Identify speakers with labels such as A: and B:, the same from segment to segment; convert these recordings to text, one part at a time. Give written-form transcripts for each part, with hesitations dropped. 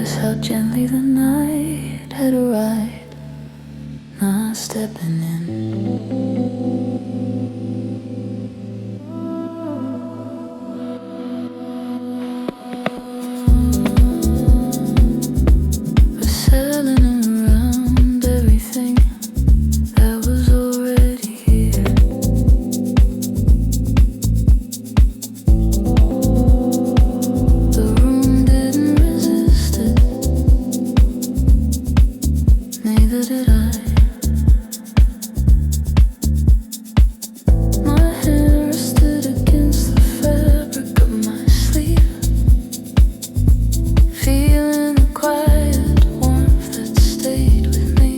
A: notice how gently the night had arrived, not stepping in. We're sailing around everything that was already here. The room didn't resist it, neither did I. My hand rested against the fabric of my sleeve, feeling the quiet warmth that stayed with me.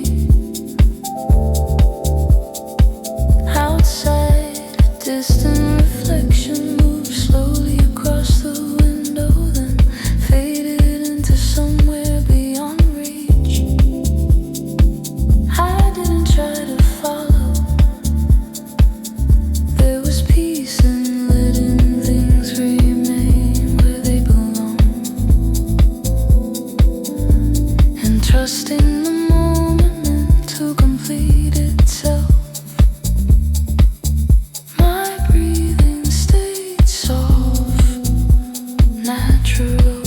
A: Outside, a distant reflection moved slowly across the window, then faded into somewhere beyond reach. I didn't try to follow. There was peace in letting things remain where they belong, and trusting the moment to complete itself. My breathing stayed soft, natural,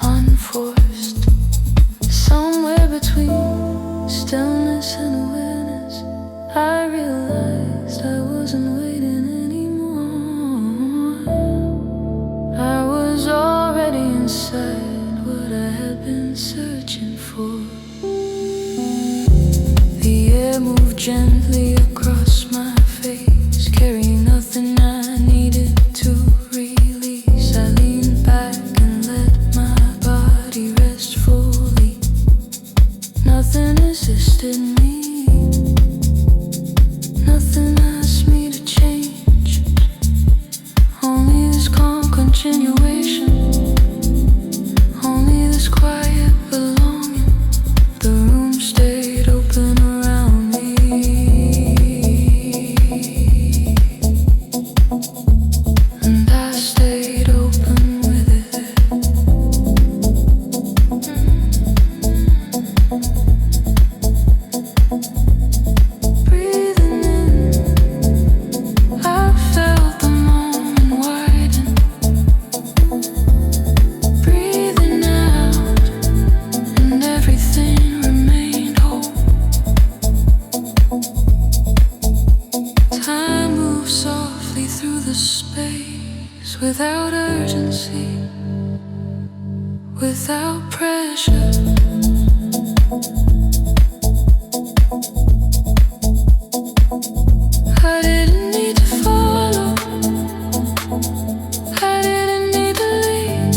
A: unforced. Somewhere between stillness and awareness, I realized I wasn't waiting anymore. I was already inside what I had been searching for. The air moved gently across my face, carrying nothing I needed to release. I leaned back and let my body rest fully. Nothing resisted me, nothing asked me to change. Only this calm continuation, only this quiet belonging. The room stayed open around me, and I stayed open with it. Breathing in, I felt the moment widen. Breathing out, and everything remained whole. Time moved softly through the space, without urgency, without pressure. I didn't need to follow, I didn't need to lead.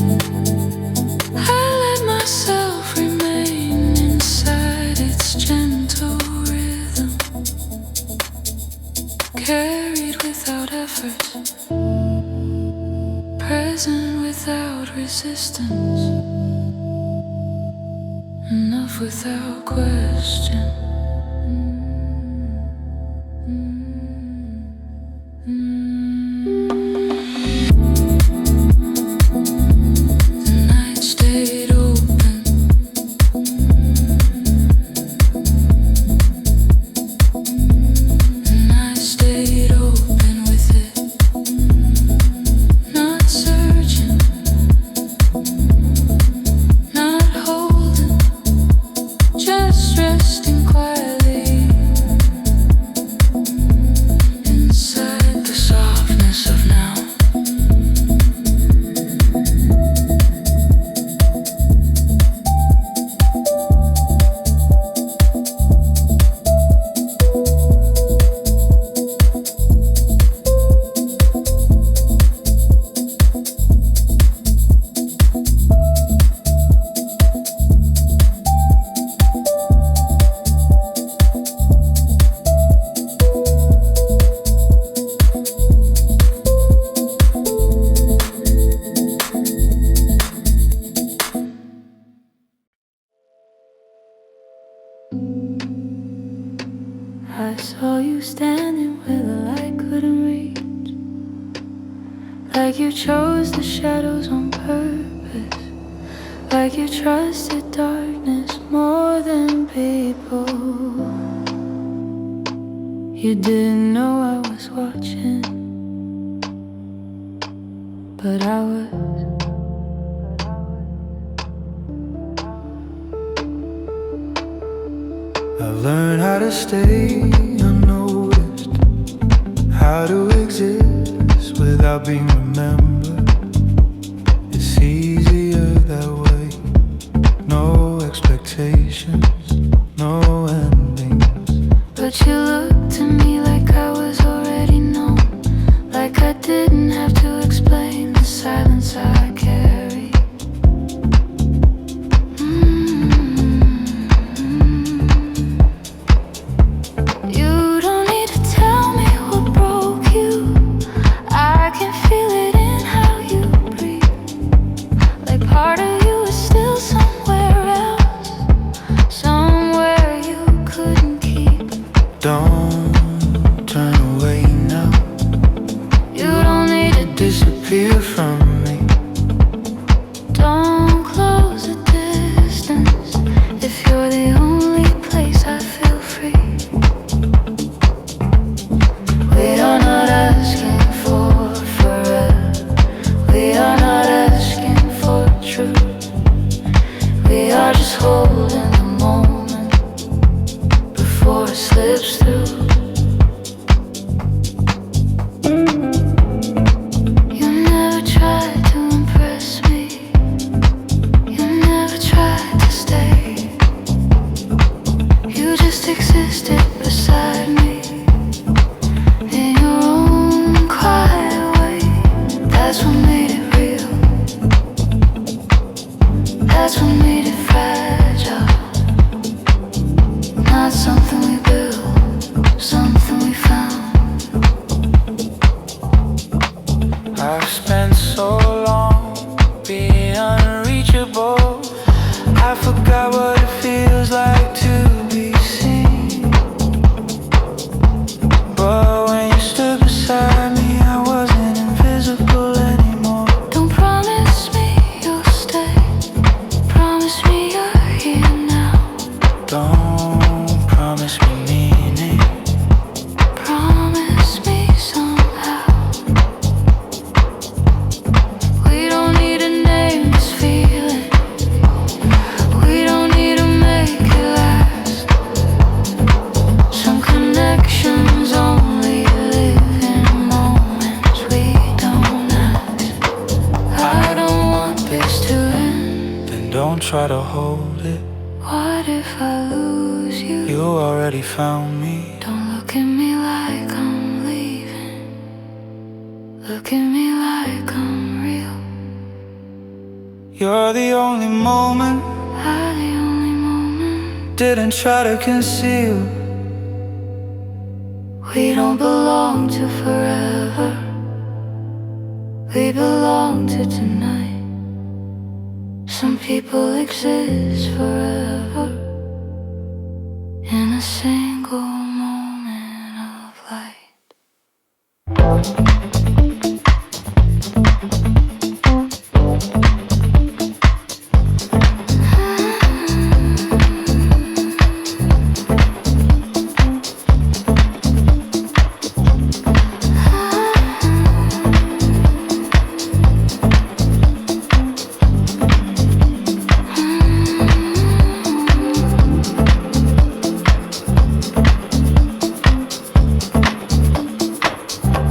A: I let myself remain inside its gentle rhythm, carried without effort, present without resistance, enough without question. The night stayed open. And I stayed open with it, not searching, not holding, just resting quietly inside the softness of now. I saw you standing where the light couldn't reach, like you chose the shadows on purpose. like you trusted darkness more than people. You didn't know I was watching, but I was.
B: I've learned how to stay unnoticed, how to exist without being remembered. It's easier that way. No expectations, no endings.
A: But you looked to me like I was already known, like I didn't have to explain the silence I carry. You don't need to tell me what broke you. I can feel it in how you breathe, like part of you is still somewhere else, somewhere you couldn't keep.
B: Don't turn away now.
A: You don't need to
B: Disappear from me.
A: Don't close the distance if you're the only place I feel free. We are not asking for forever. We are not asking for truth. We are just holding the moment before it slips through. You never tried to impress me. You never tried to stay. You just existed beside me in your own quiet way. That's what made it real. That's what made it fragile. Not something we built, something we found.
B: I've spent so long being unreachable. I forgot what it feels like to be seen. But when you stood beside me, I wasn't invisible anymore.
A: Don't promise me you'll stay. Promise me you're here now.
B: Don't promise me meaning.
A: Promise me somehow. We don't need to name this feeling. We don't need to make it last. Some connections only live in moments we don't ask. I don't want this to end.
B: Then don't try to hold it.
A: What if I lose you?
B: You already found me.
A: Don't look at me like I'm leaving. Look at me like I'm real.
B: You're the only moment.
A: I'm the only moment.
B: Didn't try to conceal.
A: We don't belong to forever. We belong to tonight. Some people exist forever in a single moment of light.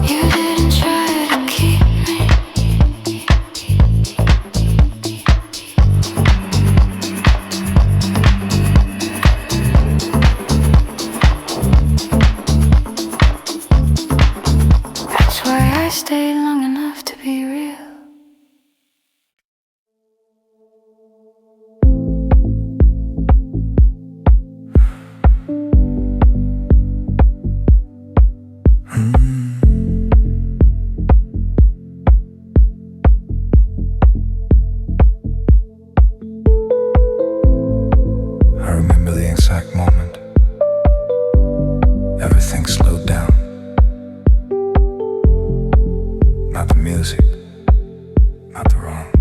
A: You didn't try to keep me. That's why I stayed long enough to be real.
B: I remember the exact moment. Everything slowed down. Not the music, not the room.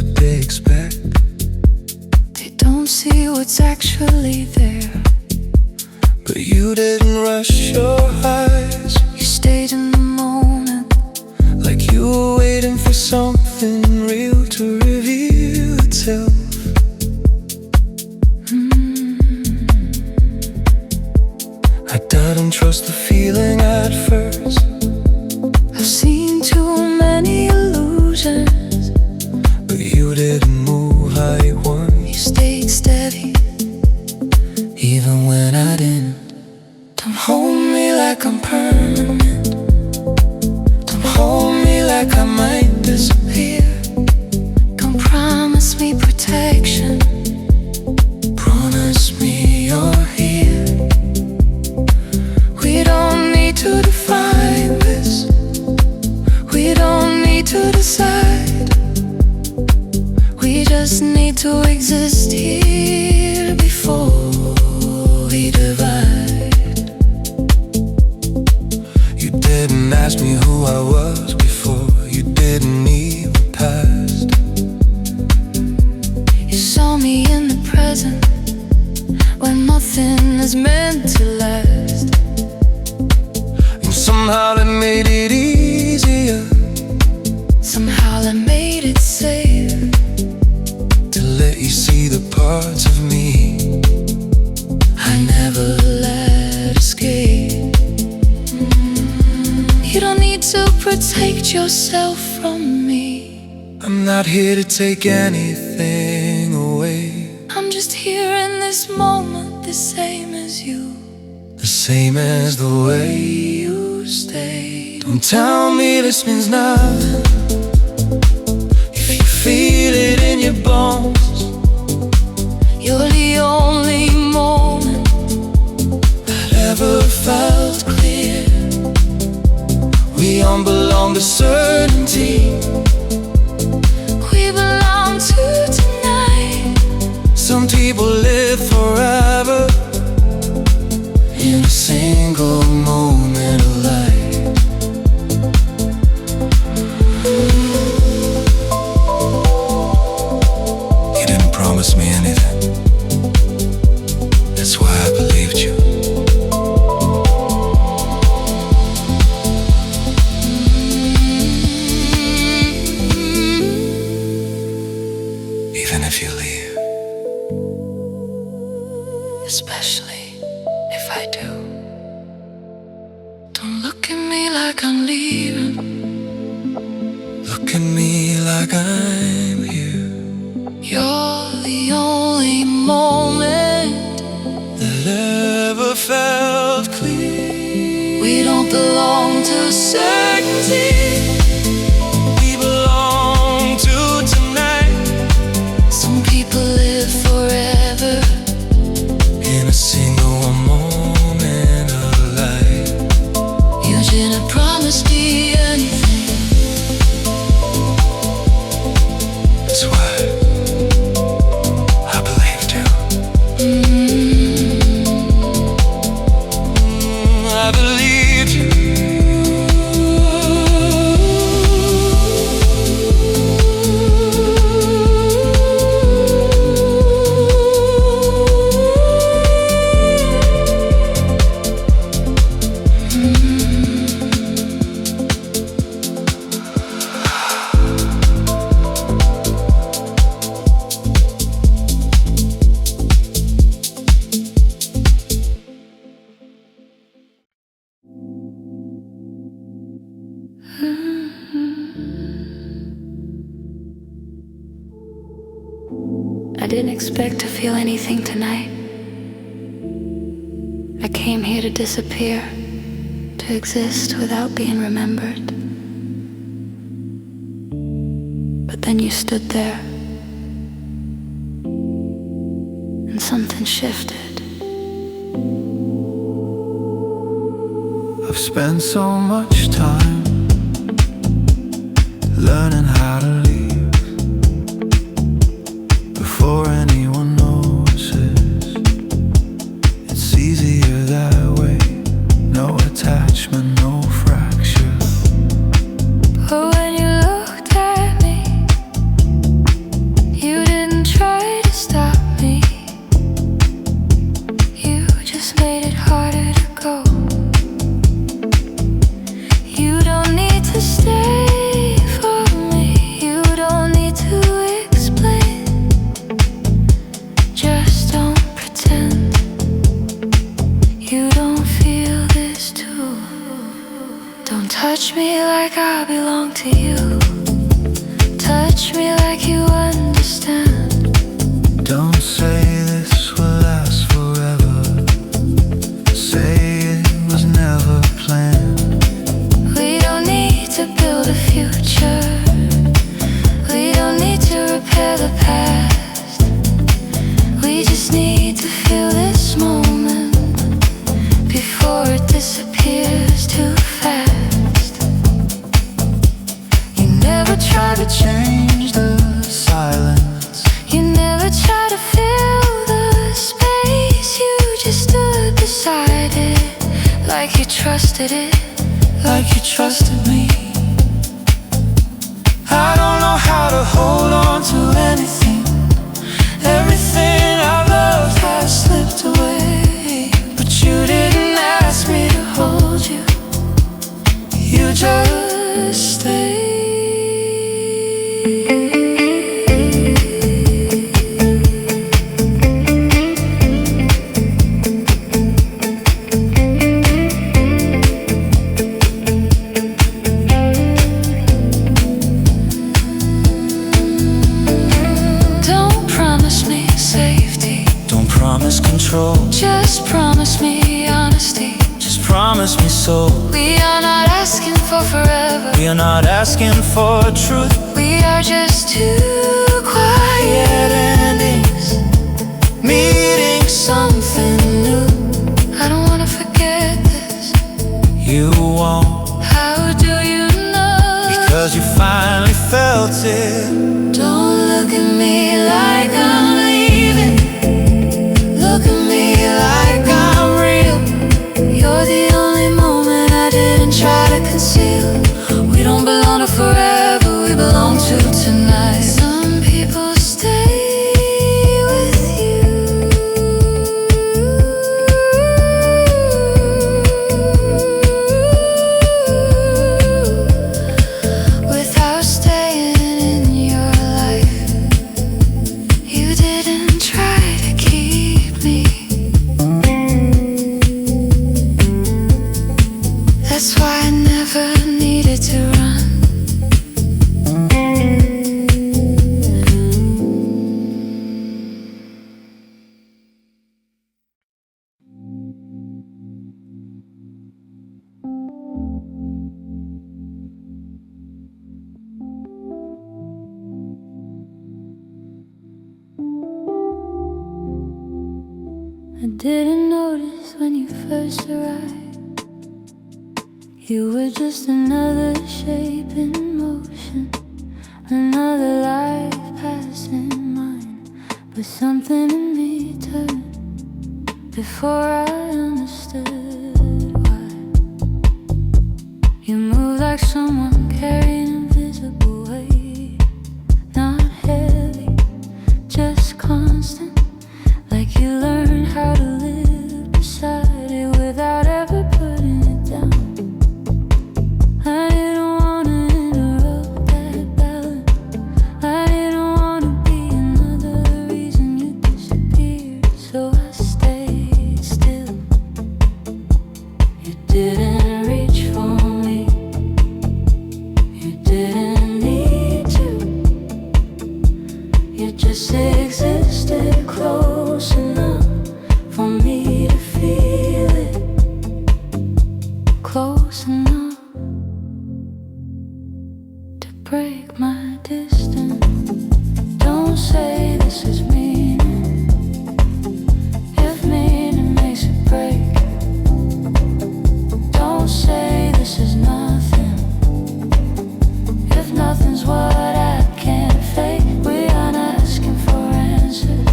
B: what they expect.
A: They don't see what's actually there.
B: But you didn't rush your eyes.
A: You stayed in the moment,
B: like you were waiting for something real to reveal itself. I didn't trust the feeling at first.
A: I've seen too many illusions,
B: but you didn't move how you want.
A: you stayed steady,
B: Even when I didn't.
A: don't hold me like I'm permanent.
B: Don't hold me like I might disappear.
A: Don't promise me protection.
B: Promise me you're here.
A: We don't need to define this. We don't need to decide. We just need to exist here before we divide.
B: You didn't ask me who I was before. You didn't even past.
A: You saw me in the present, when nothing is meant to last.
B: And somehow that made it easier
A: Somehow that made it safe
B: to let you see the parts of me
A: I never let escape. You don't need to protect yourself from me.
B: I'm not here to take anything away.
A: I'm just here in this moment, the same as you.
B: The same as the way
A: You stay.
B: Don't tell me this means nothing. If you feel it in your bones,
A: You're the only moment
B: that ever felt clear. We don't belong to certainty.
A: we belong to tonight.
B: Some people live forever in a single moment of light. You didn't promise me anything. That's why I believed you. Even if you leave.
A: Especially if I do. Don't look at me like I'm leaving.
B: Look at me like I'm here.
A: You're the only moment
B: That ever felt clear.
A: we don't belong to certainty.
B: We belong to tonight.
A: Some people live forever
B: In a single moment of light.
A: You didn't promise me anything.
B: That's why I believed you. I believed you.
A: I didn't expect to feel anything tonight. I came here to disappear, to exist without being remembered. But then you stood there, and something shifted.
B: I've spent so much time learning how to leave before anyone notices. It's easier that way. No attachment, no fracture.
A: But when you looked at me, trusted it,
B: like you trusted me. I don't know how to hold on to anything. Everything I loved has slipped away. But you didn't ask me to hold you, you just stayed.
A: Just promise me honesty.
B: Just promise me so.
A: We are not asking for forever.
B: We are not asking for truth.
A: We are just two quiet endings,
B: meeting
A: something new. I don't wanna forget this.
B: You won't.
A: How do you know?
B: Because you finally felt it.
A: Don't look at me like I'm leaving. Look at me like I'm real. You're the only moment I didn't try to conceal. We don't belong to forever, we belong to tonight. Some people stay with you without staying in your life. You didn't try to keep me. That's why I never needed to run. I didn't notice when you first arrived. You were just another shape in motion, another life passing mine. But something in me turned before I understood why. You move like someone carrying invisible weight, not heavy, just constant. Like you learned how to live beside it without ever putting it down. I didn't wanna interrupt that balance. I didn't wanna be another reason you disappeared, so I stayed still. You didn't reach for me. You didn't need to. You just existed close enough for me to feel it. Close enough to break my distance. Don't say this is meaning, if meaning makes it break. Don't say this is nothing, if nothing's what I can't fake. We are not asking for answers.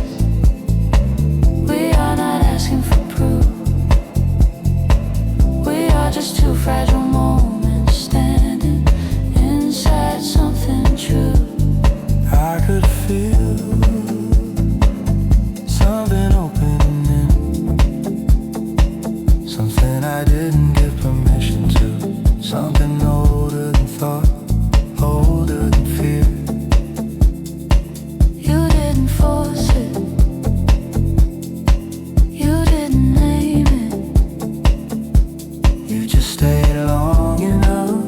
A: We are not asking for proof. We are just two fragile moments standing inside something true.
B: I could feel something opening, something I didn't give permission to, something older than thought, older than fear.
A: You didn't force it. You didn't name it.
B: You just stayed long enough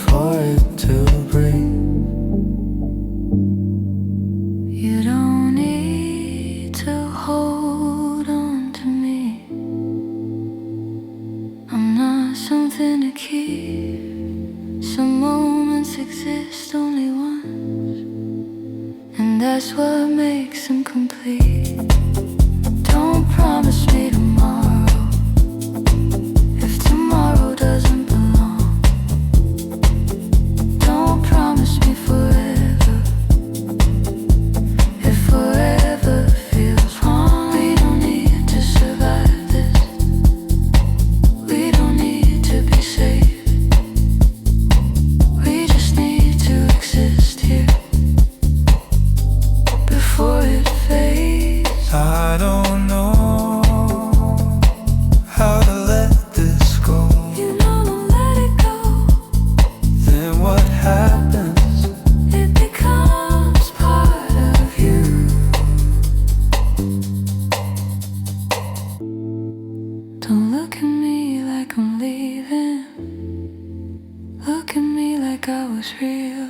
B: for it to breathe.
A: You don't need to hold on to me. I'm not something to keep. Some moments exist only once, and that's what makes them complete. Don't promise me tomorrow if tomorrow doesn't belong. Don't promise me forever if forever feels wrong. We don't need to survive this.
B: I don't know how to let this go.
A: You know don't let it go.
B: Then what happens?
A: It becomes part of you. Don't look at me like I'm leaving. Look at me like I was real.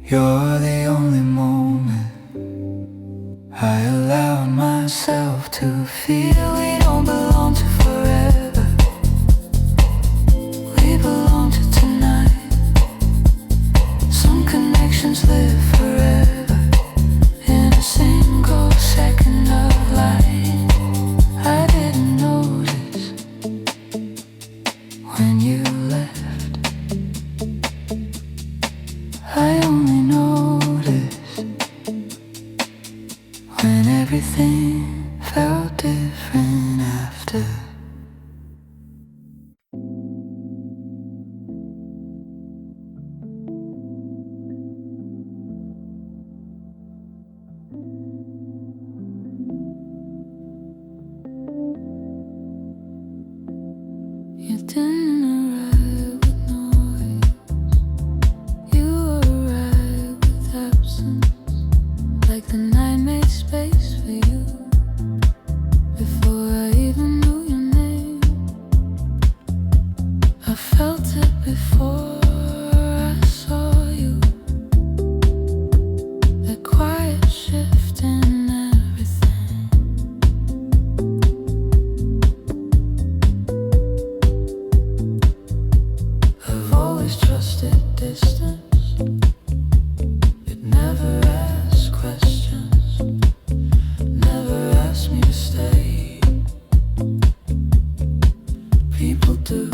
B: You're the only moment I allowed myself to feel.
A: We don't belong to forever. We belong to tonight. Some connections live forever in a single second of light. I didn't notice when you left. I only noticed when everything felt different after. You didn't arrive with noise. You arrived with absence, like the night made space for you. Before I even knew your name, I felt it before I saw you. The quiet shift in everything. I've always trusted distance. It never asked questions, never asked me to stay. People do.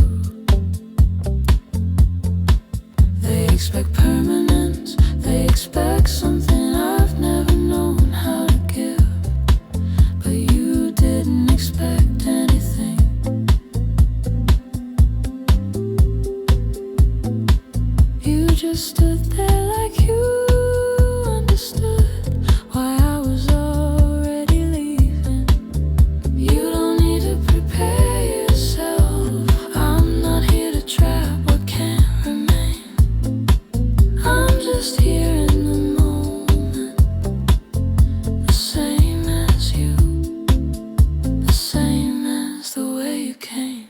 A: They expect permanence. They expect something I've never known how to give. But you didn't expect anything. You just stood there like you understood why I was already leaving. You don't need to prepare yourself. I'm not here to trap what can't remain. I'm just here in the moment, the same as you, the same as the way you came.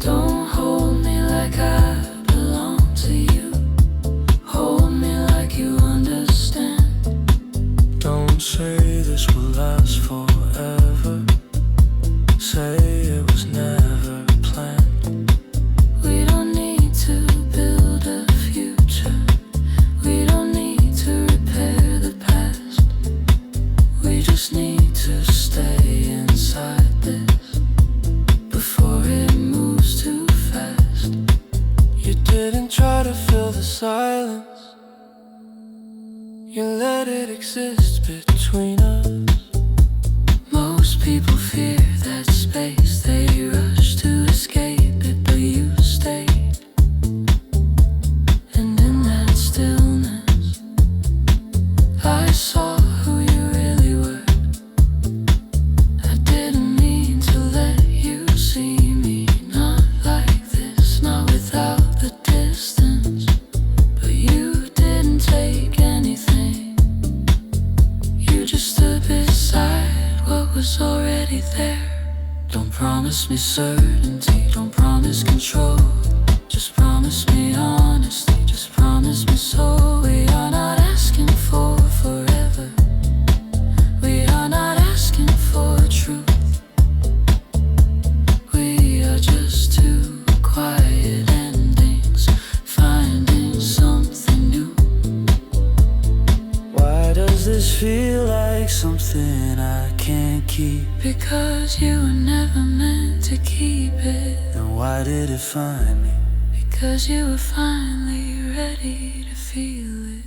A: Don't hold me like I belong to you. Hold me like you understand.
B: Don't say this will last forever. Say it was never planned.
A: We don't need to build a future. We don't need to repair the past. We just need to stay inside this before it moves too fast.
B: You didn't try to fill the silence. You let it exist between us.
A: Most people fear that space. They rush to escape it, but you stayed. And in that stillness, I saw who you really were. I didn't mean to let you see me not like this, not without the distance. But you didn't take anything. You just stood beside what was already there. Don't promise me certainty, don't promise control. Just promise me honesty, just promise me soul. We are not asking for forever. We are not asking for truth. We are just two quiet endings, finding something new.
B: Why does this feel like something I can't keep?
A: Because you were never meant to keep it.
B: And why did it find me?
A: Because you were finally ready to feel it.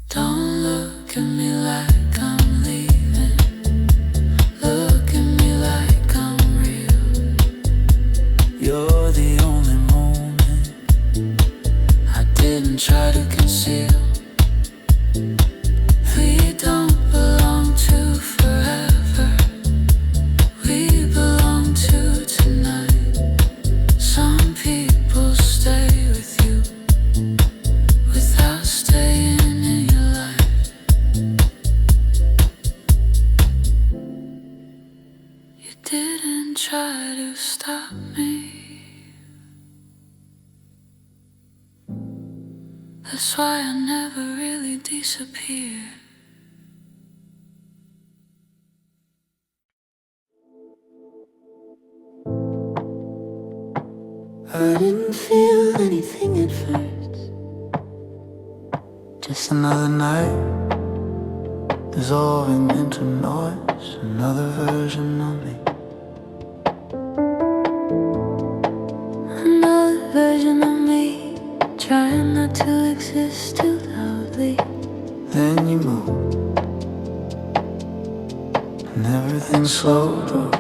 A: Don't look at me like I'm leaving. Look at me like I'm real.
B: You're the only moment
A: didn't try to conceal. We don't belong to forever. We belong to tonight. Some people stay with you without staying in your life. You didn't try to stop me. That's why I never really disappeared.
B: I didn't feel anything at first. Just another night dissolving into noise. Another version of me.
A: Another version of me, trying not to exist too loudly.
B: Then you moved, and everything slowed up.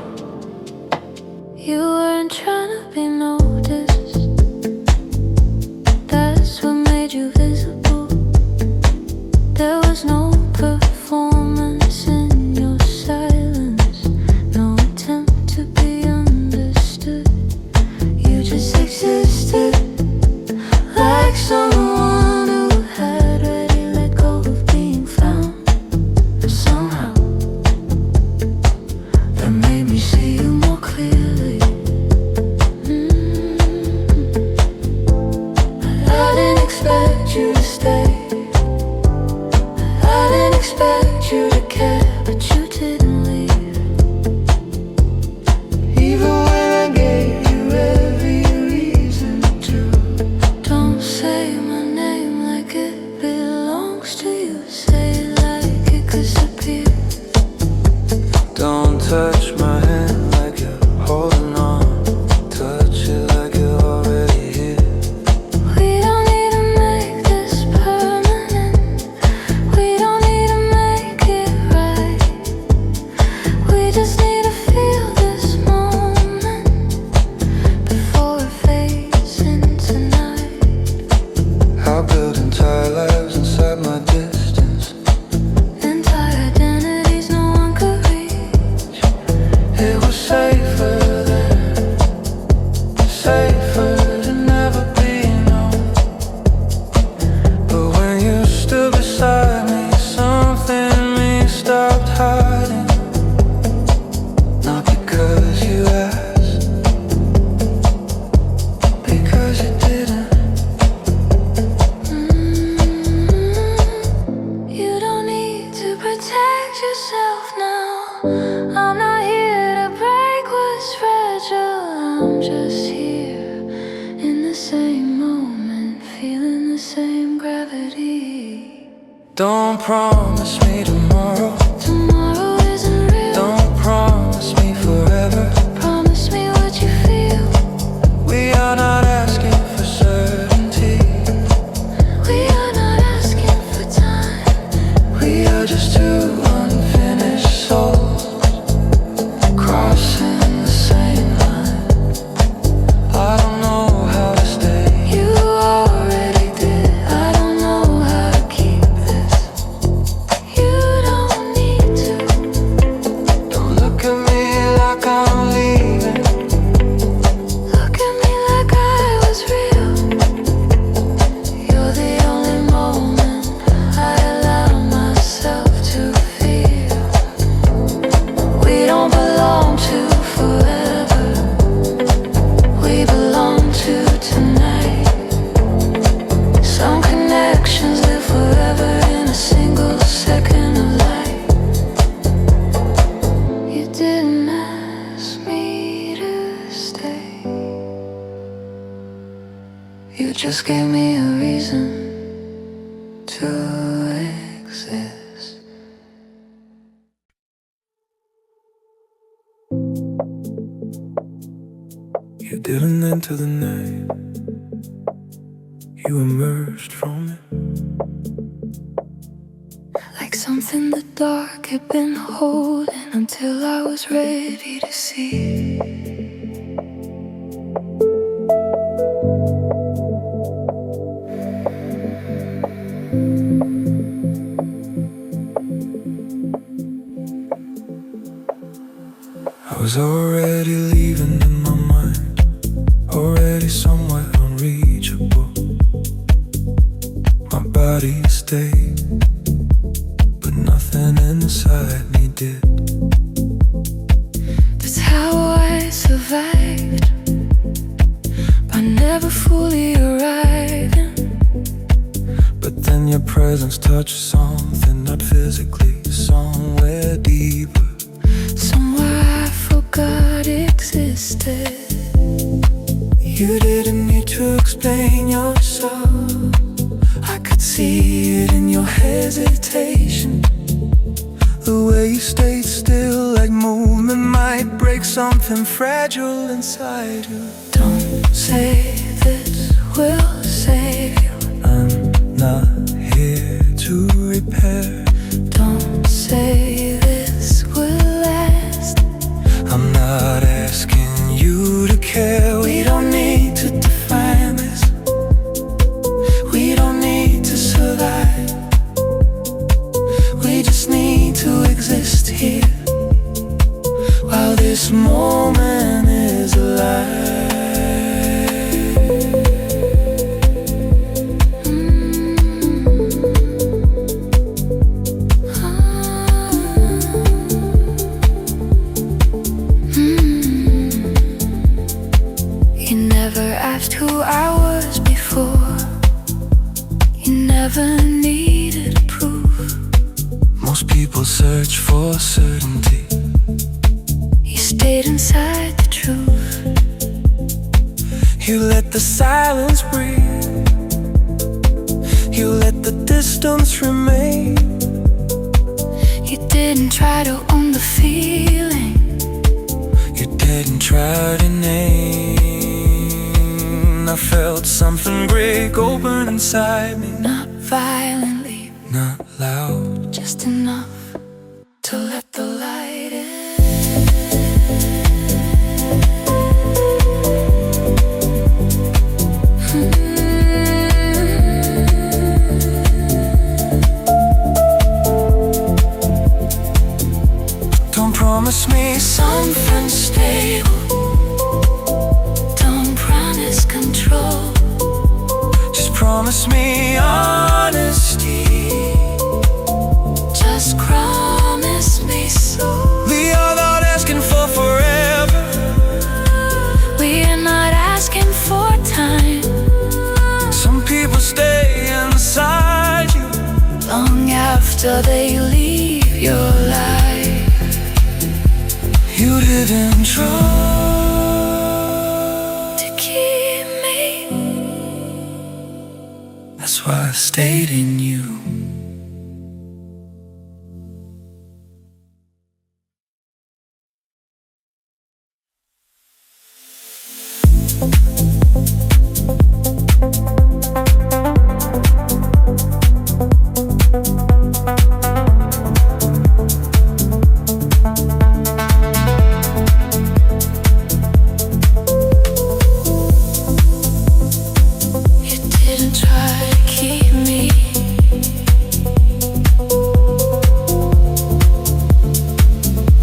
A: You weren't trying to be noticed. That's what made you visible. There was no performance in your silence, no attempt to be understood. You just existed, like someone who had already let go of being found. And somehow that made me see you more clearly. I didn't expect you to stay. I didn't expect you to care, but you didn't leave.
B: Even when I gave you every reason to.
A: Don't say my name like it belongs to you. Say it like it disappeared.
B: Don't touch my hand like you're holding on. Touch it like you're already here.
A: We don't need to make this permanent. We don't need to make it right. We just need to feel this moment before it fades into night.
B: I'll build entire lives inside my distance.
A: Entire identities no one could reach.
B: It was safer then, safer to never be known. But when you stood beside me, something in me stopped hiding. Not because you asked, because you didn't.
A: You don't need to protect yourself now. I'm not here to break what's fragile. I'm just here in the same moment, feeling the same gravity.
B: Don't promise me tomorrow.
A: Tomorrow isn't real.
B: Don't promise me forever.
A: Promise me what you feel.
B: We are not asking for certainty.
A: We are not asking for time.
B: We are just two unfinished souls crossing the same line. I don't know how to stay.
A: You already did. I don't know how to keep this. You don't need to.
B: Don't look at me like I'm leaving.
A: Look at me like I was real. You're the only moment I allow myself to feel. We don't belong to forever. We belong to tonight. Some connections live forever in a single second of light. You didn't ask me to stay. You just gave me a reason to exist.
B: You didn't enter the night. You emerged from it.
A: Like something the dark had been holding until I was ready to see.
B: was already leaving in my mind, already somewhere unreachable. My body stayed, but nothing inside me did.
A: That's how I survived, by never fully arriving.
B: But then your presence touched something, not physically, somewhere deeper,
A: somewhere I forgot existed.
B: You didn't need to explain yourself, I could see it in your hesitation. The way you stayed still, like movement might break something fragile inside you.
A: Don't say this will save you.
B: I'm not here to repair.
A: Don't say this will last.
B: I'm not asking you to care. We don't need to define this. We don't need to survive. We just need to exist here while this moment is alive.
A: You never asked who I was before. You never needed proof.
B: Most people search for certainty.
A: You stayed inside the truth.
B: You let the silence breathe. You let the distance remain.
A: You didn't try to own the feeling.
B: You didn't try to name. I felt something break open inside me.
A: Not violently,
B: Not loud,
A: just enough to let the light in.
B: Don't promise me
A: Something stable. Don't promise control.
B: just promise me honesty.
A: Just promise me so.
B: We are not asking for forever.
A: We are not asking for time.
B: Some people stay inside you
A: Long after they leave your life.
B: You didn't try.
A: To keep me.
B: That's why I stayed in you.
A: You didn't try to keep me.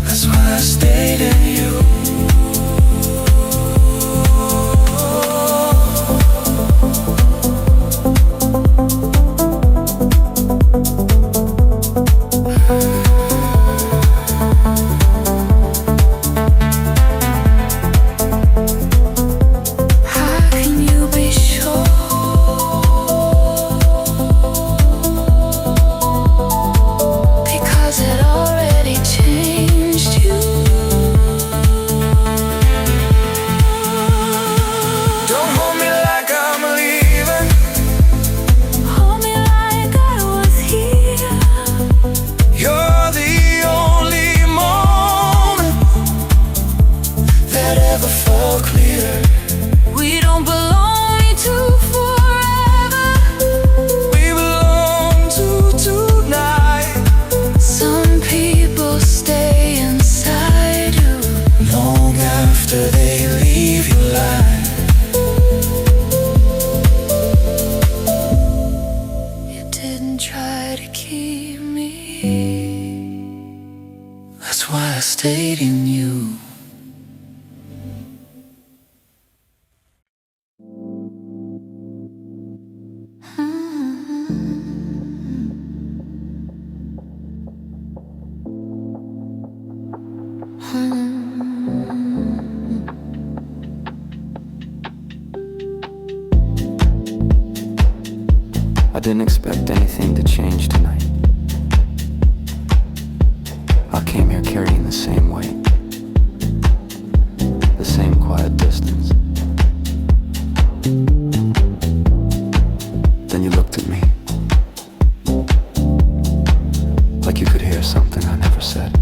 B: That's why I stayed in you.
C: I didn't expect anything to change tonight. I came here carrying the same weight, the same quiet distance. Then you looked at me, like you could hear something I never said.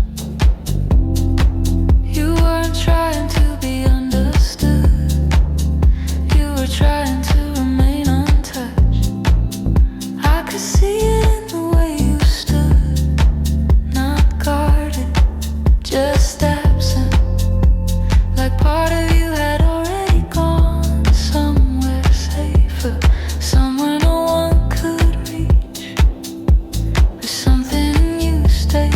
A: You weren't trying to be understood. You were trying to remain untouched. I could see it in the way you stood, not guarded, just absent, like part of you had already gone somewhere safer, somewhere no one could reach. But something in you stayed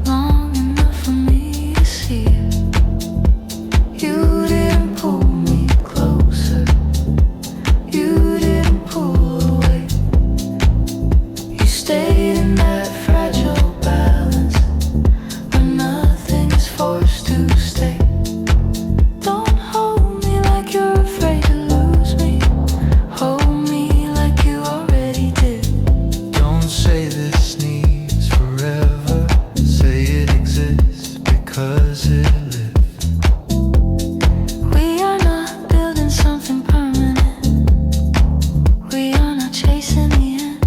A: long enough for me to see it. You didn't pull me closer, you didn't pull away. You stayed in that fragile balance where nothing is forced to stay. Don't hold me like you're afraid to lose me. Hold me like you already did.
B: Don't say this needs forever. Say it exists because it lives.
A: We are not building something permanent. We are not chasing the end.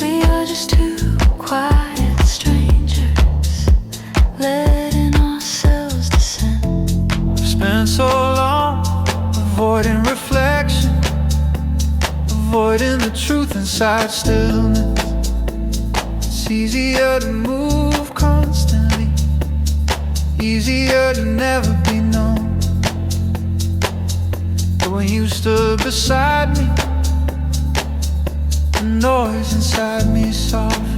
A: We are just two quiet strangers, letting ourselves descend.
B: I've spent so long avoiding reflection, avoiding the truth inside stillness. It's easier to move constantly, easier to never be known. But when you stood beside me, the noise inside me softened.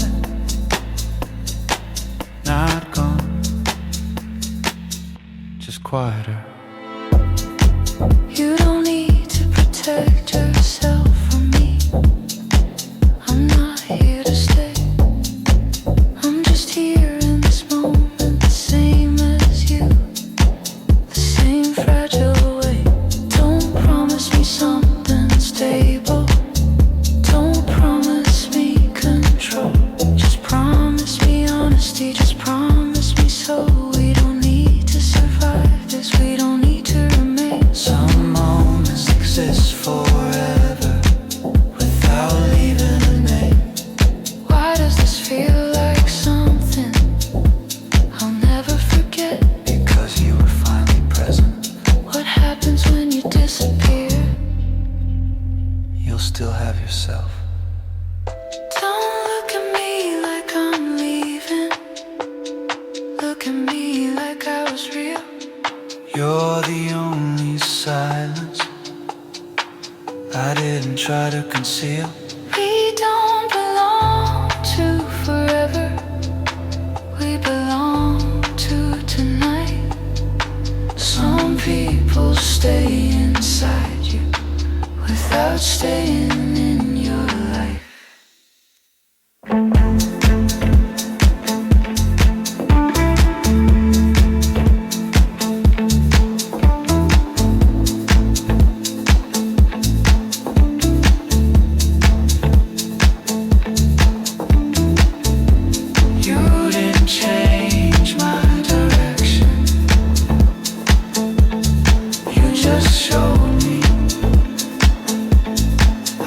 B: Not gone, just quieter.
A: You don't need to protect yourself from me. I'm not here to stay. I'm just here in this moment, the same as you, the same fragile way. Don't promise me something stable. Don't promise me control. Just promise me honesty. Just promise me so we don't need to survive this. We don't need to remain.
B: Some moments exist forever without leaving a name.
A: Why does this feel like something I'll never forget?
B: Because you were finally present.
A: What happens when you disappear?
B: You'll still have yourself.
A: Don't look at me like I'm leaving. Look at me like I was real.
B: You're the only silence I didn't try to conceal.
A: We don't belong to forever. We belong to tonight. Some people stay inside you without staying in your life.
B: You didn't change my direction. You just showed me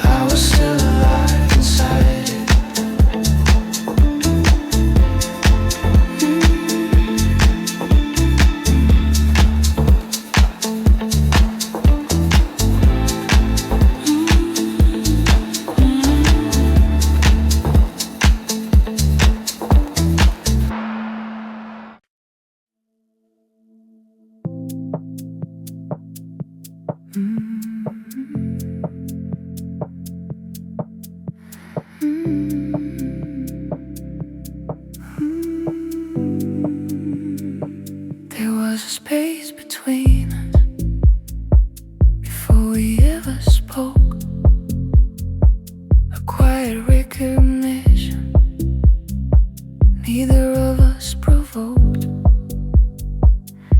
B: I was still alive inside it.
A: There was a space between us before we ever spoke. A quiet recognition neither of us provoked.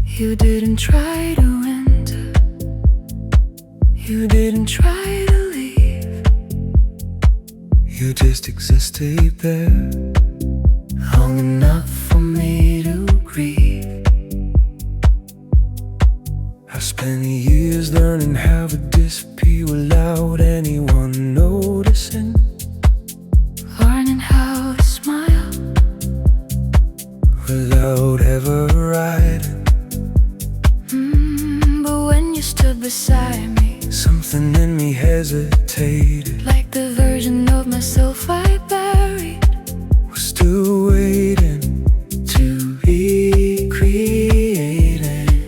A: You didn't try to enter, you didn't try to leave.
B: You just existed there, long enough for me to grieve. I spent years learning how to disappear without anyone noticing,
A: Learning how to smile
B: without ever writing.
A: But when you stood beside me,
B: Something in me hesitated,
A: like the version of myself I buried,
B: was still waiting to be created.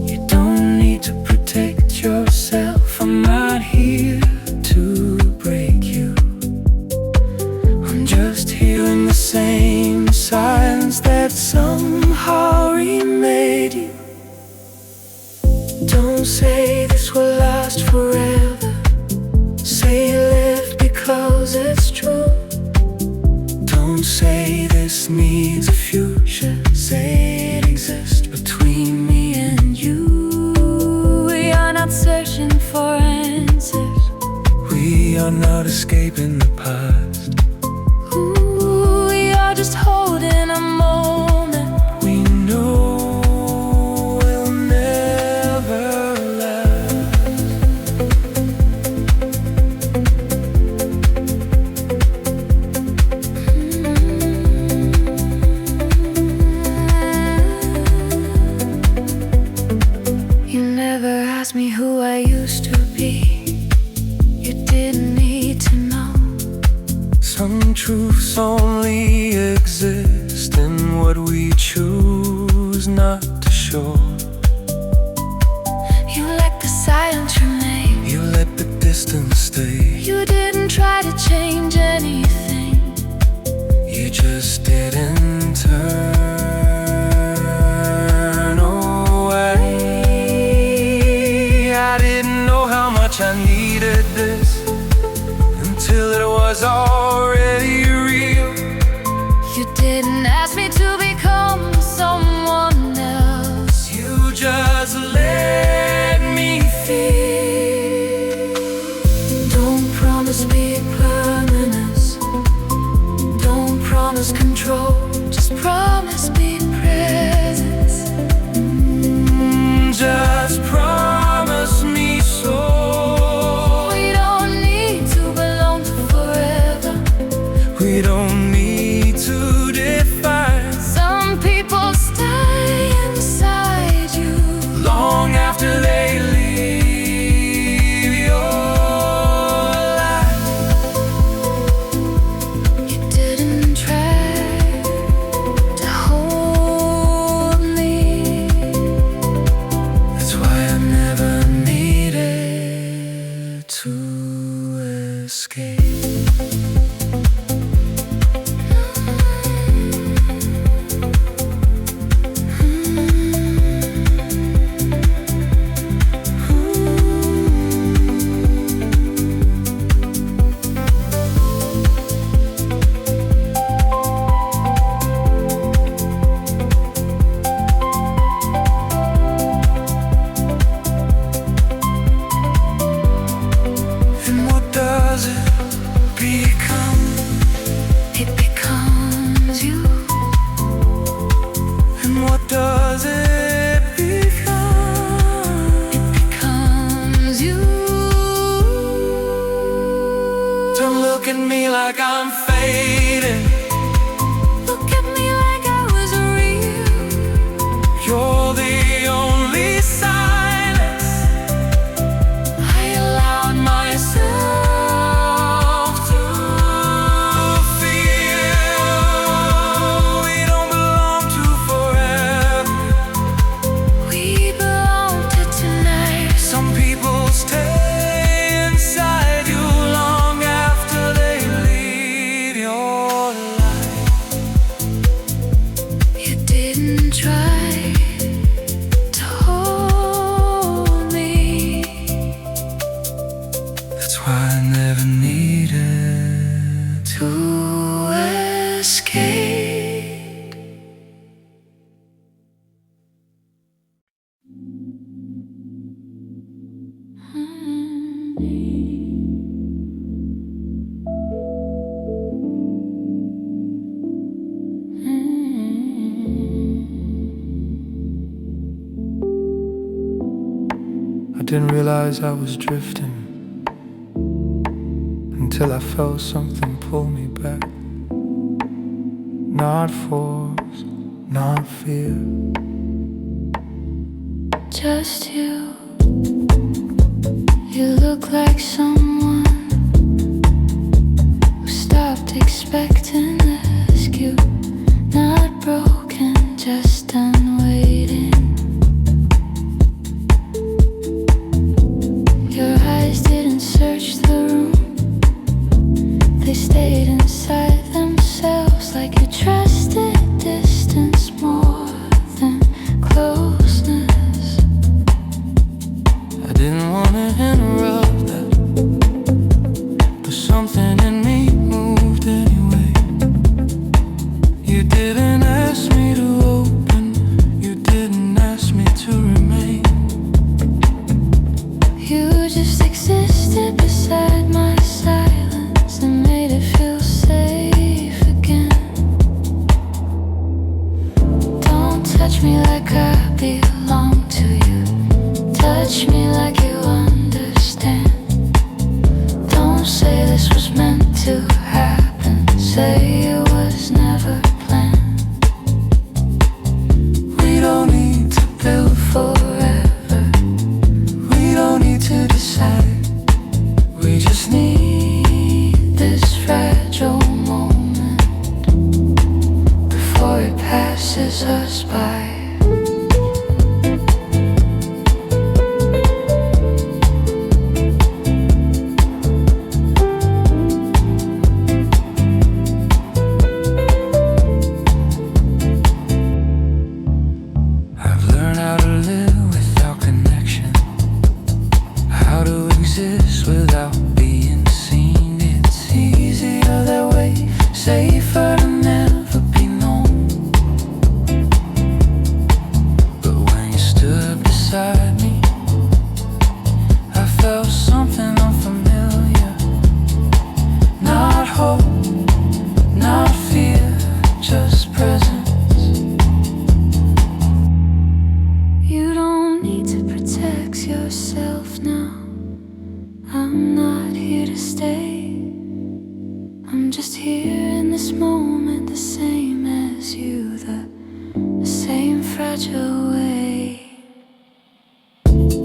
B: You don't need to protect yourself, I'm not here to break you. I'm just hearing the same silence that somehow remade you. Don't say this will last forever, say you left because it's true. Don't say this needs a future, say it exists between me and you.
A: we are not searching for answers.
B: We are not escaping the past.
A: Ooh, we are just holding a moment.
B: We know we'll never last.
A: You never asked me who I used to be. You didn't need to know.
B: Some truths only exist in what we choose not to show.
A: You let the silence remain.
B: You let the distance stay.
A: You didn't try to change anything.
B: You just didn't turn away. I didn't know how much I needed this until it was already real.
A: You didn't ask me to become someone else.
B: You just let me feel.
A: Don't promise me permanence. Don't promise control. Just promise me presence.
B: Just promise me so.
A: We don't need to belong to forever.
B: We don't need to define
A: Some people stay inside you
B: long after they leave your life.
A: You didn't try to hold me.
B: That's why I never needed to escape. And what does it become?
A: It becomes you.
B: And what does it become?
A: It becomes you.
B: Don't look at me like I'm fading.
A: Look at me like I was real.
B: You're the only silence
A: I allowed
B: myself to feel. We don't belong to forever.
A: We belong to tonight.
B: Some people stay inside you long after they leave Didn't realize I was drifting until I felt something pull me back. Not force, not fear.
A: Just you. You look like someone who stopped expecting rescue. Not broken, just done waiting. Your eyes didn't search the room. They stayed inside themselves, like you trusted distance more than closeness.
B: I didn't want to interrupt that, but something in me moved anyway. You didn't ask me to open, you didn't ask me to remain.
A: You just existed beside my silence and made it feel safe again. Don't touch me like I belong to you. Touch me like you understand. Don't say this was meant to happen. Say it was never planned.
B: We don't need to build
A: Forever,
B: we don't need to decide. We just need
A: this fragile moment before it passes us by.
B: I've learned how to live without connection, how to exist without being seen. It's easier that way, safer to never be known. But when you stood beside me, I felt something unfamiliar. Not hope, not fear, just presence.
A: You don't need to protect yourself now. I'm not here to stay. I'm just here in this moment, the same as you, the same fragile way.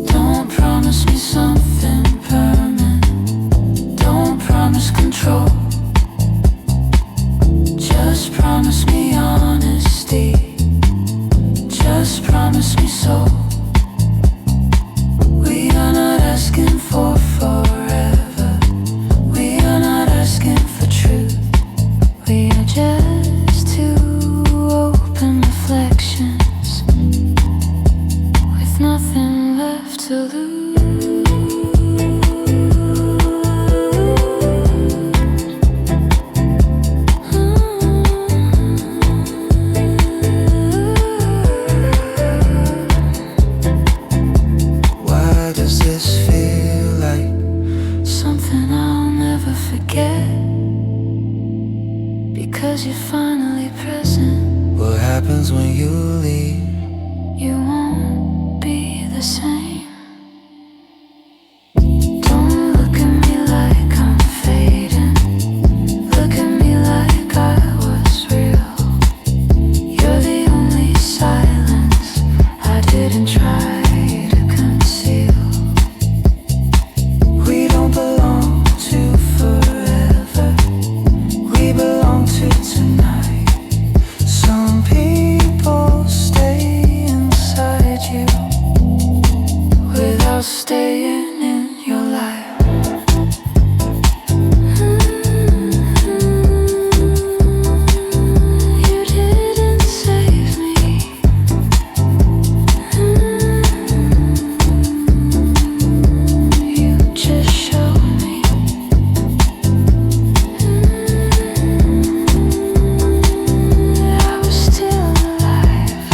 B: Don't promise me something permanent. Don't promise control. Just promise me honesty. Just promise me soul. We are not asking for forever. We are not asking for truth.
A: We are just two open reflections with nothing left to lose.
B: Why does this feel like
A: Something I'll never forget, because you're finally present.
B: what happens when you leave?
A: You won't be the same. Don't look at me like I'm fading. Look at me like I was real. You're the only silence I didn't try to conceal.
B: We don't belong to forever. We belong to tonight. Some people stay inside you without staying in your life.
A: You didn't save me. You just showed me. I was still alive.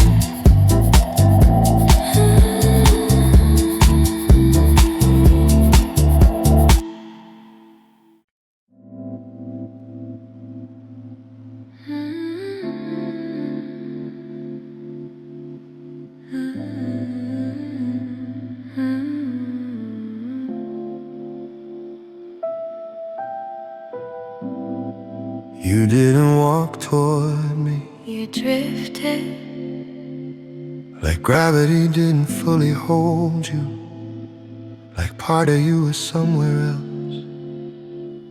B: You didn't walk toward me.
A: You drifted.
B: Like gravity didn't fully hold you. Like part of you was somewhere else.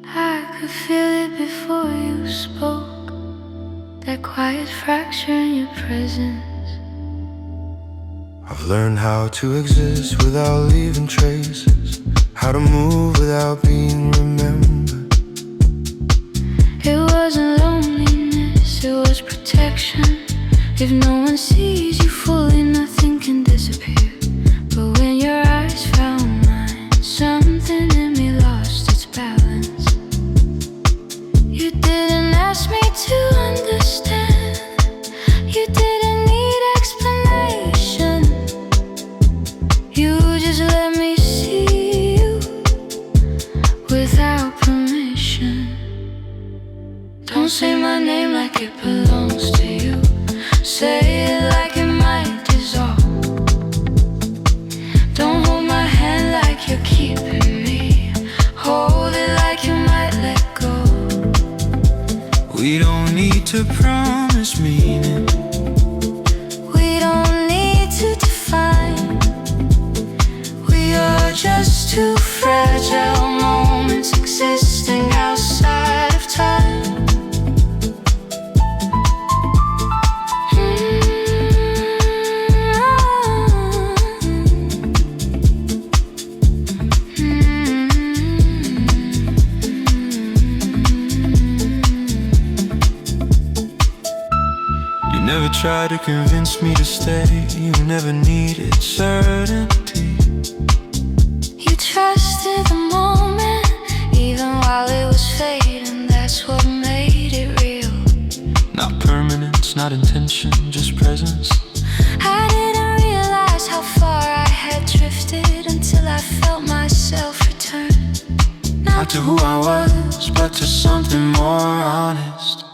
A: I could feel it before you spoke. That quiet fracture in your presence.
B: I've learned how to exist without leaving traces, how to move without being remembered.
A: It wasn't loneliness, it was protection. If no one sees you fully, nothing can disappear. But when your eyes found mine, something in me lost its balance. You didn't ask me to understand. You didn't need explanation. You just let me see you without permission. Don't say my name like it belongs to you. Say it like it might dissolve. Don't hold my hand like you're keeping me. Hold it like you might let go.
B: We don't need to promise meaning.
A: We don't need to define. We are just two fragile moments existing outside of time.
B: You never tried to convince me to stay. You never needed certainty.
A: You trusted the moment, even while it was fading. That's what made it real.
B: Not permanence, not intention, just presence.
A: I didn't realize how far I had drifted until I felt myself return.
B: Not to who I was, but to something more honest.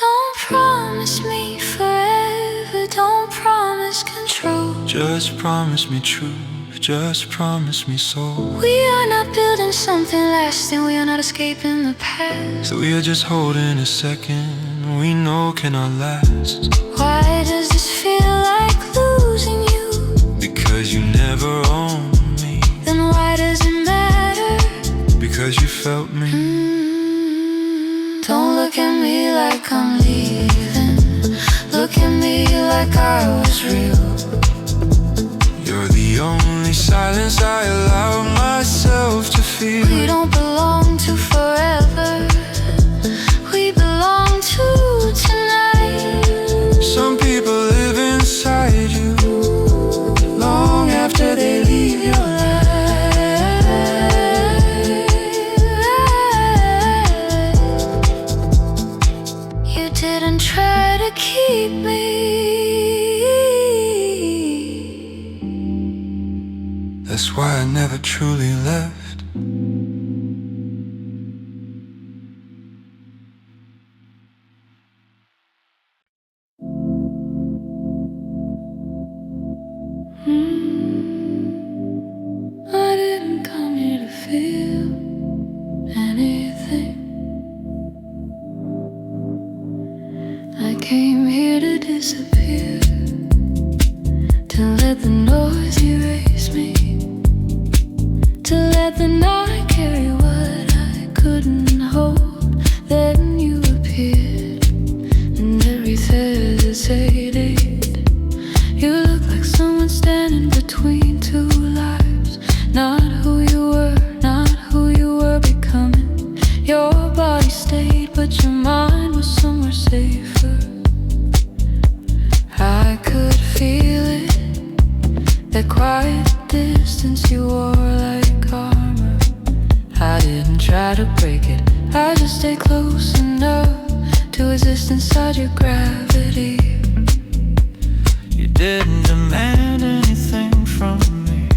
A: Don't promise me forever, don't promise control.
B: Just promise me truth, just promise me soul.
A: We are not building something lasting, we are not escaping the past.
B: So we are just holding a second we know cannot last.
A: Why does this feel like losing you?
B: Because you never owned me.
A: Then why does it matter?
B: Because you felt me.
A: Don't look at me like I'm leaving. Look at me like I was real.
B: You're the only silence I allow myself to feel.
A: We don't belong to forever. We belong to tonight.
B: Some people live inside you long after they leave your life.
A: You didn't try to keep me.
B: That's why I never truly left.
A: I didn't come here to feel anything. I came here to disappear, to let the noise erase me, to let the night carry what I couldn't hold. Then you appeared, and everything hesitated. You look like someone standing between two lives. Not who you were, not who you were becoming. Your body stayed, but your mind was somewhere safer. I could feel it, that quiet distance you wore like armor. I didn't try to break it, I just stayed close enough to exist inside your gravity.
B: You didn't demand anything from me.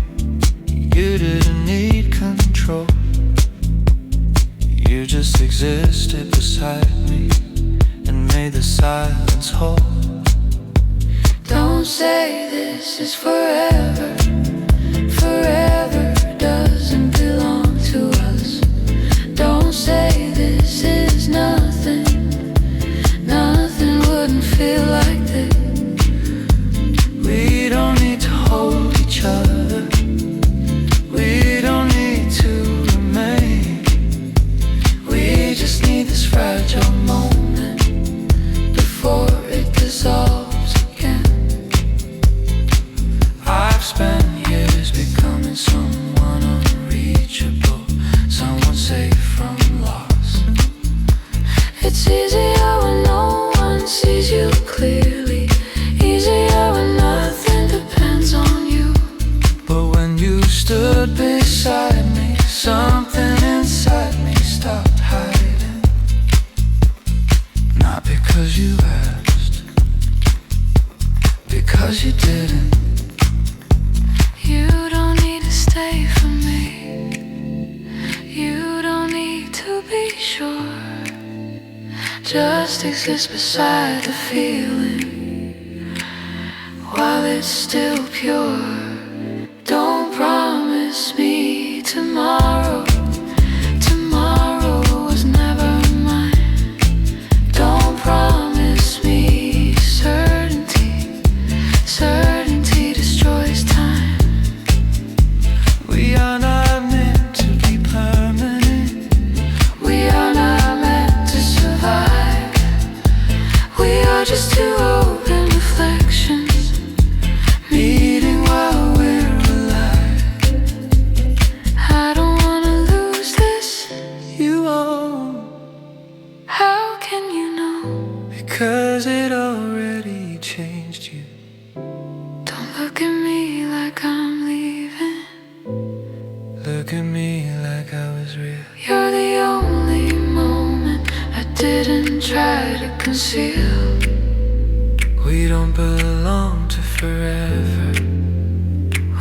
B: You didn't need control. You just existed beside me and made the silence whole.
A: Don't say this is forever. Forever doesn't belong to us. Don't say this is nothing.
B: spent years becoming someone unreachable, someone safe from loss.
A: It's easier when no one sees you clearly, easier when nothing depends on you.
B: But when you stood beside me, something inside me stopped hiding. Not because you asked, because you didn't.
A: You don't need to stay for me, you don't need to be sure. Just exist beside the feeling while it's still pure. Don't promise me tomorrow, tomorrow was never mine. Don't promise me certainty, certainty destroys time.
B: We are not meant to be permanent.
A: We are not meant to survive. We are just two open reflections,
B: Meeting while we're alive.
A: I don't wanna lose this.
B: You won't,
A: How can you know?
B: because it already changed you.
A: Don't look at me like I'm leaving.
B: Look at me like I was real.
A: You're the only moment I didn't try to conceal.
B: We don't belong to forever.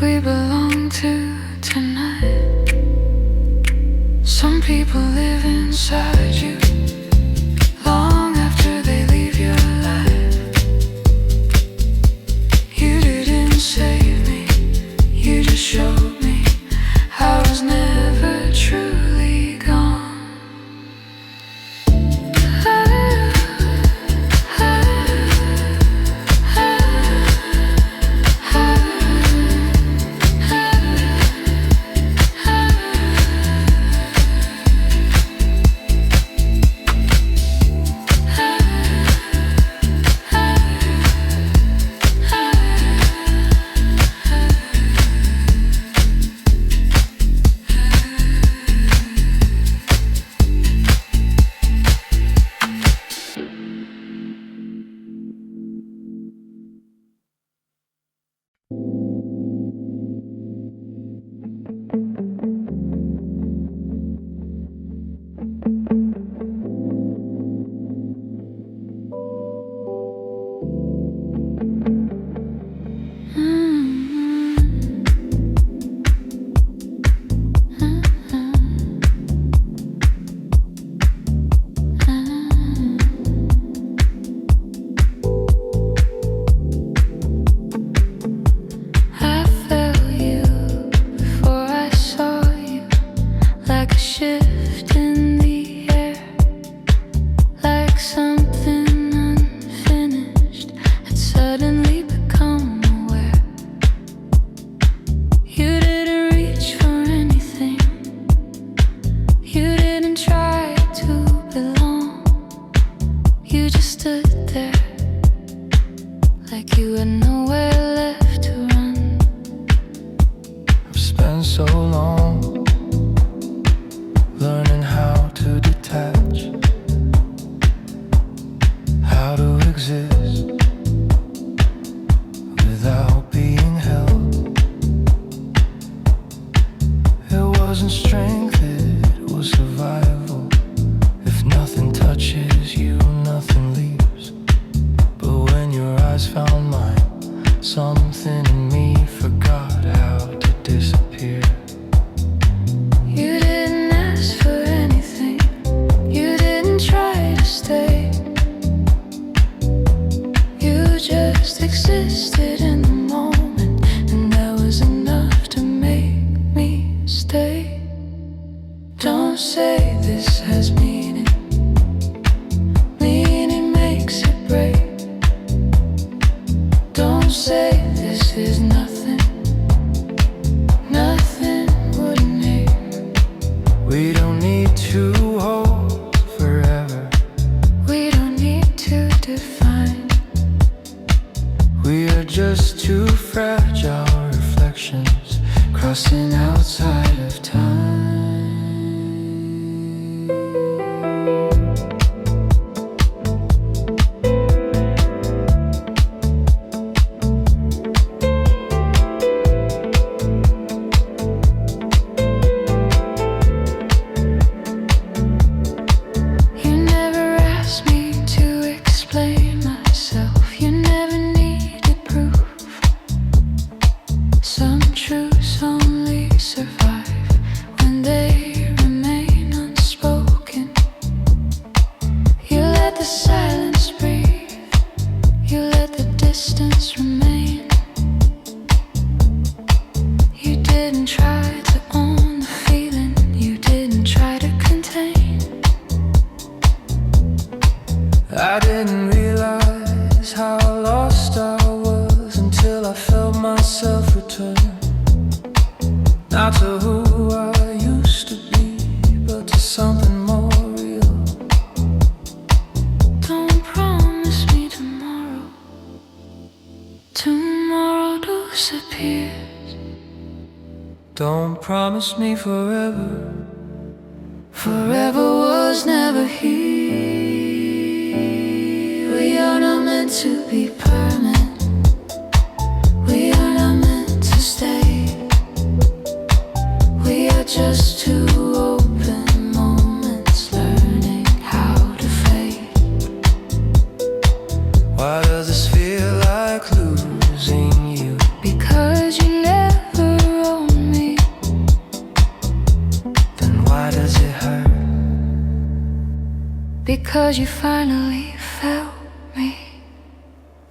A: We belong to tonight. Some people live inside you long after they leave your life. You didn't save me, you just showed me I was never truly gone.
B: just too fragile. distractions, crossing outside of time. I didn't realize how lost I was until I felt myself return. Not to who I used to be, but to something more real. Don't promise me tomorrow. Tomorrow disappears. Don't promise me forever. Forever was never here. We are not meant to be permanent. We are not meant to stay. We are just two open moments learning how to fade. Why does this feel like losing you? Because you never own me. Then why does it hurt? Because you finally felt me.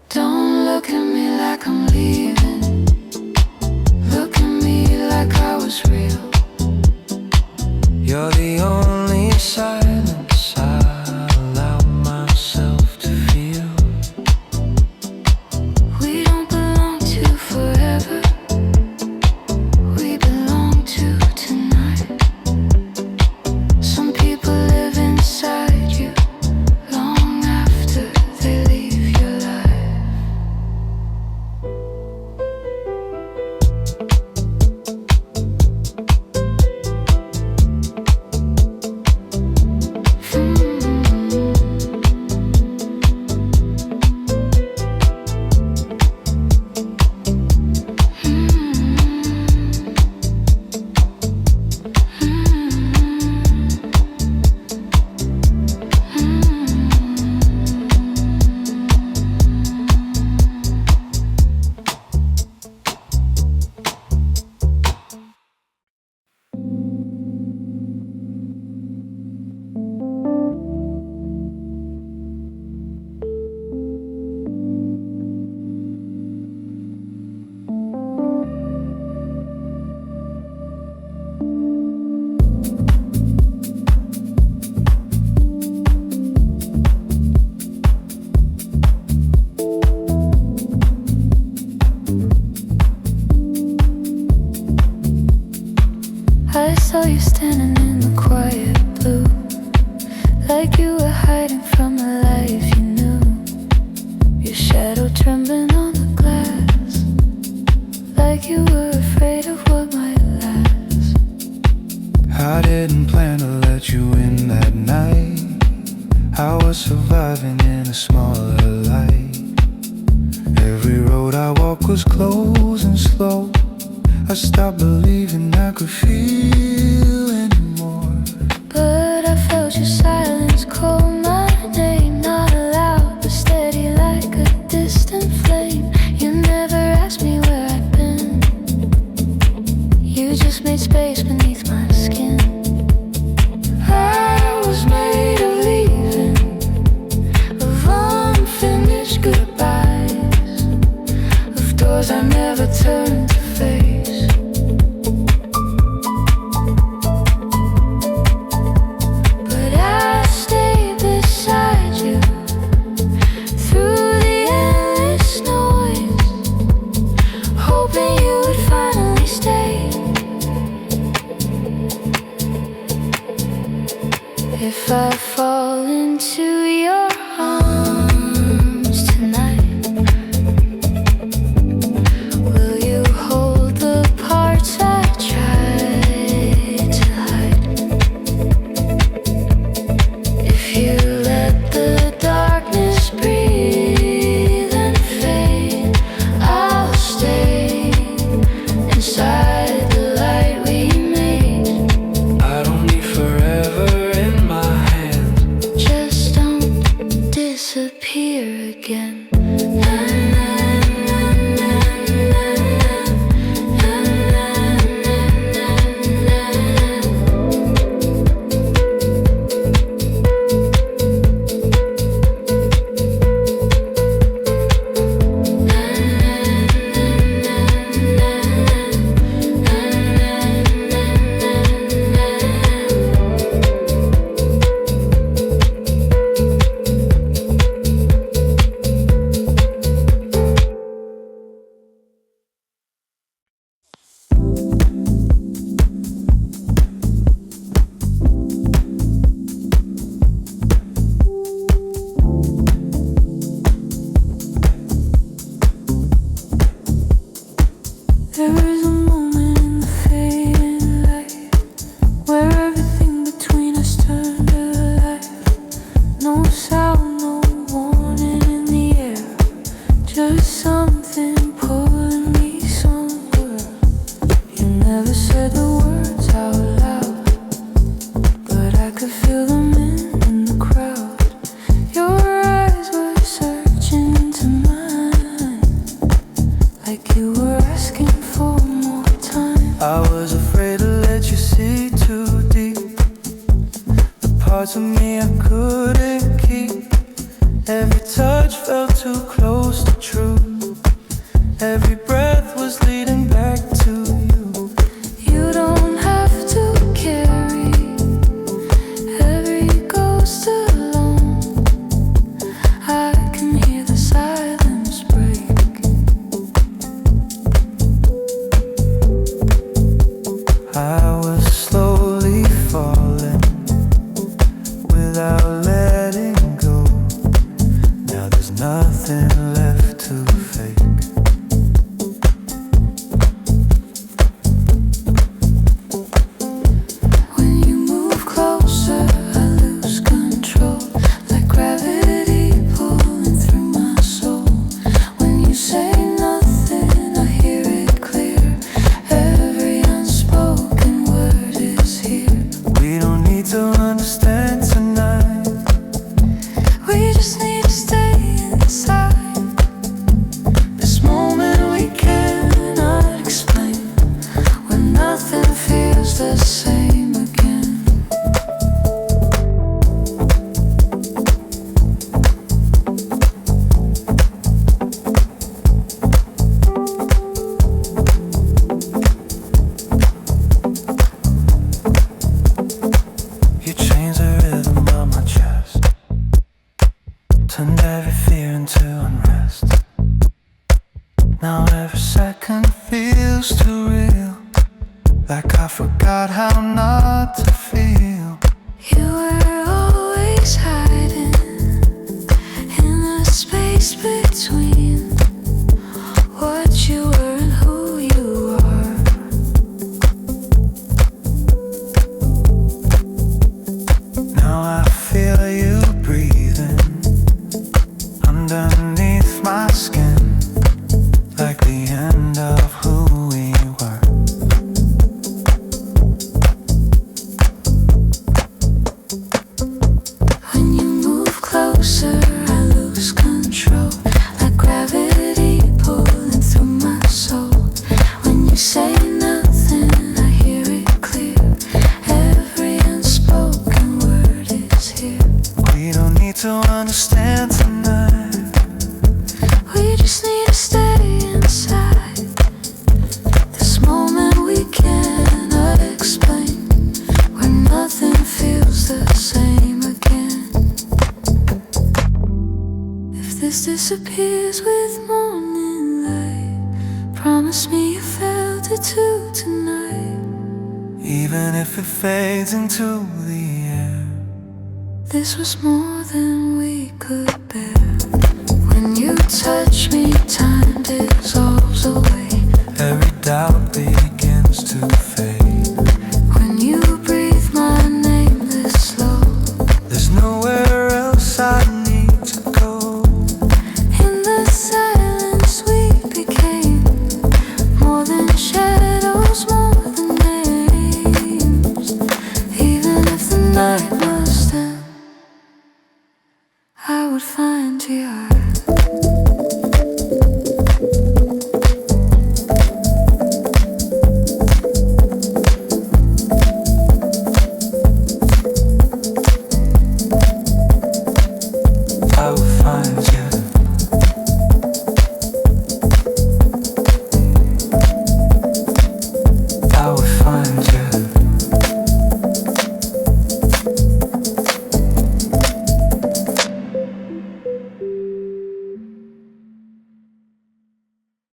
B: Don't look at me like I'm leaving. Look at me like I was real. You're the only silence I allow myself to feel. We don't belong to forever. We belong to tonight. Some people live inside you long after they leave your life. I saw you standing in the quiet blue, like you were hiding from the life you knew. Your shadow trembling on the glass, like you were afraid of what might last.
D: I didn't plan to let you in that night. I was surviving in a smaller light. Every road I walked was closed and slow. I stopped believing I could feel anymore.
B: But I felt your silence call my name, not loud but steady like a distant flame. You never asked me where I'd been. You just made space beneath my skin. I was made of leaving, of unfinished goodbyes, of doors I never turned to face. If I fall into your arms tonight, will you hold the
A: There is a moment in the fading light where everything between us turned to life. No sound, no warning in the air, just something pulling me somewhere. You never said the words out loud, but I could feel them in the crowd. Your eyes were searching into mine, like you were asking for more time.
D: I was afraid to let you see too deep, the parts of me I couldn't keep. Every touch felt too close to truth. Every breath was leading back to you.
A: You don't have to carry every ghost alone. I can hear the silence break.
D: I was slowly falling without letting go. Now there's nothing left to fake.
A: When you move closer, I lose control, like gravity pulling through my soul. When you say nothing, I hear it clear. Every unspoken word is here.
D: We don't need to understand tonight.
A: We just need to stay inside this moment we cannot explain, when nothing feels the same again.
D: You changed the rhythm of my chest, turned every fear into unrest. Now every second feels too real, like I forgot how not to feel.
A: You were always hiding in the space between what you were and who you are.
D: Now I feel you breathing underneath my skin, like the end of who we were.
A: When you move closer, I lose control, like gravity pulling through my soul. When you say nothing, I hear it clear. Every unspoken word is here.
D: We don't need to understand tonight.
A: We just need to stay inside this moment we cannot explain, where nothing feels the same again. If this disappears with morning light, promise me you felt it too tonight.
D: Even if it fades into the air,
A: This was more than we could bear. When you touch me, time dissolves away.